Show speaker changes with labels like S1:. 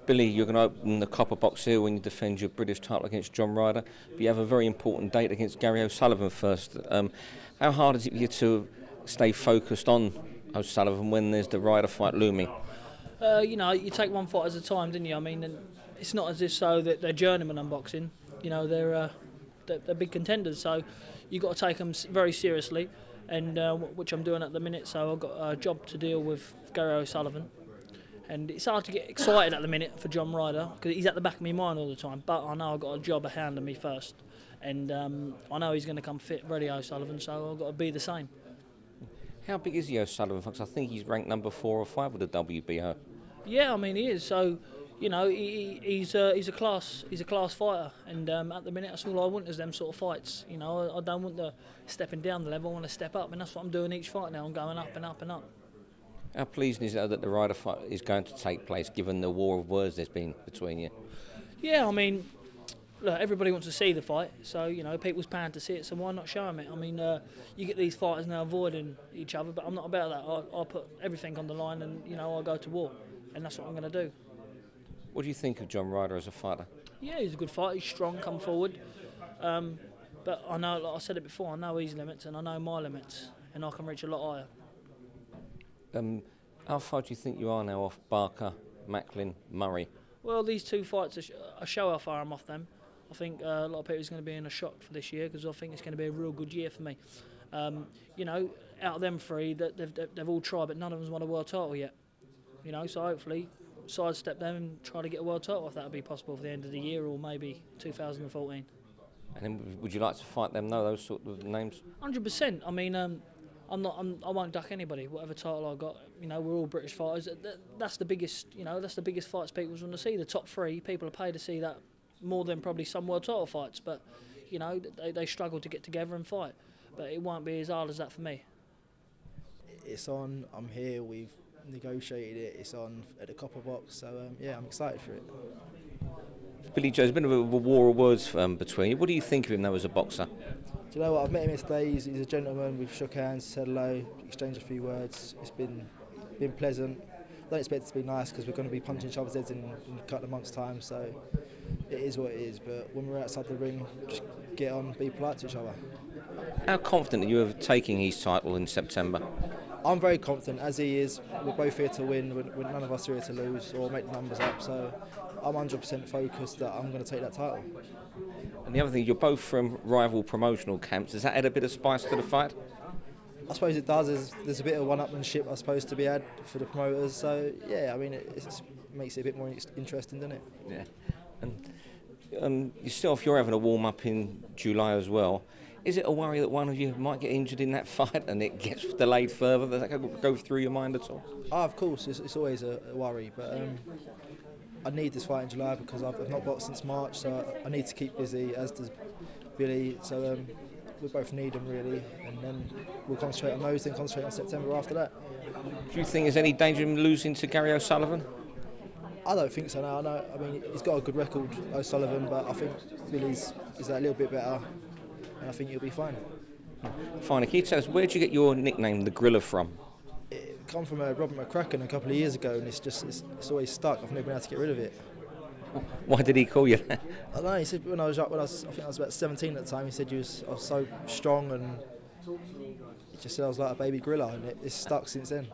S1: Billy, you're going to open the copper box here when you defend your British title against John Ryder, but you have a very important date against Gary O'Sullivan first. How hard is it for you to stay focused on O'Sullivan when there's the Ryder fight looming?
S2: You know, you take one fight at a time, didn't you? I mean, it's not as if so that they're journeyman unboxing. You know, they're big contenders, so you've got to take them very seriously, and which I'm doing at the minute. So I've got a job to deal with Gary O'Sullivan. And it's hard to get excited at the minute for John Ryder because he's at the back of my mind all the time. But I know I've got a job at hand of me first. And I know he's going to come fit, ready, O'Sullivan, so I've got to be the same.
S1: How big is he, O'Sullivan? Because I think he's ranked number 4 or 5 with the WBO.
S2: Yeah, I mean, he is. So, you know, he's a class fighter. And at the minute, that's all I want is them sort of fights. You know, I don't want the stepping down the level, I want to step up. And that's what I'm doing each fight now. I'm going up and up and up.
S1: How pleasing is it that the Ryder fight is going to take place, given the war of words there's been between you?
S2: Yeah, I mean, look, everybody wants to see the fight, so, you know, people's paying to see it, so why not show them it? I mean, you get these fighters now avoiding each other, but I'm not about that. I'll put everything on the line and, you know, I'll go to war, and that's what I'm going to do.
S1: What do you think of John Ryder as a fighter?
S2: Yeah, he's a good fighter, he's strong, come forward. But I know, like I said it before, I know his limits and I know my limits, and I can reach a lot higher.
S1: How far do you think you are now off Barker, Macklin, Murray?
S2: Well, these two fights show how far I'm off them. I think a lot of people are going to be in a shock for this year because I think it's going to be a real good year for me. You know, out of them three, they've all tried, but none of them's won a world title yet. You know, so hopefully sidestep them and try to get a world title if that would be possible for the end of the year or maybe 2014.
S1: And then would you like to fight them, though, those sort of names?
S2: 100%. I mean, I won't duck anybody, whatever title I got. You know, we're all British fighters. That's the biggest, you know, that's the biggest fights people want to see. The top 3, people are paid to see that more than probably some world title fights. But, you know, they struggle to get together and fight. But it won't be as hard as that for me.
S3: It's on. I'm here. We've negotiated it. It's on at the copper box. So yeah, I'm excited for it.
S1: Billy Joe, there's been a bit of a war of words between you. What do you think of him, though, as a boxer?
S3: Do you know what? I've met him yesterday. He's a gentleman. We've shook hands, said hello, exchanged a few words. It's been pleasant. I don't expect it to be nice because we're going to be punching each other's heads in a couple of months' time. So it is what it is. But when we're outside the ring, just get on, be polite to each other.
S1: How confident are you of taking his title in September?
S3: I'm very confident, as he is. We're both here to win. We're none of us are here to lose or make the numbers up. So I'm 100% focused that I'm going to take that title.
S1: And the other thing, you're both from rival promotional camps. Does that add a bit of spice to the fight?
S3: I suppose it does. There's a bit of one-upmanship, I suppose, to be had for the promoters. So yeah, I mean, it makes it a bit more interesting, doesn't it?
S1: Yeah. And yourself, you're having a warm-up in July as well. Is it a worry that one of you might get injured in that fight and it gets delayed further? Does that go through your mind at all?
S3: Oh, of course, it's always a worry, but I need this fight in July because I've not boxed since March, so I need to keep busy, as does Billy. So we both need them really, and then we'll concentrate on those, then concentrate on September after that.
S1: Do you think there's any danger in losing to Gary O'Sullivan?
S3: I don't think so now. I mean, he's got a good record, O'Sullivan, but I think Billy's is a little bit better, and I think he'll be fine.
S1: Finally, can you tell us, where did you get your nickname, the Griller, from?
S3: It come from Robert McCracken a couple of years ago, and it's always stuck. I've never been able to get rid of it.
S1: Why did he call you that?
S3: I don't know. He said when I think I was about 17 at the time. He said I was so strong, and he just said I was like a baby gorilla, and it's stuck since then.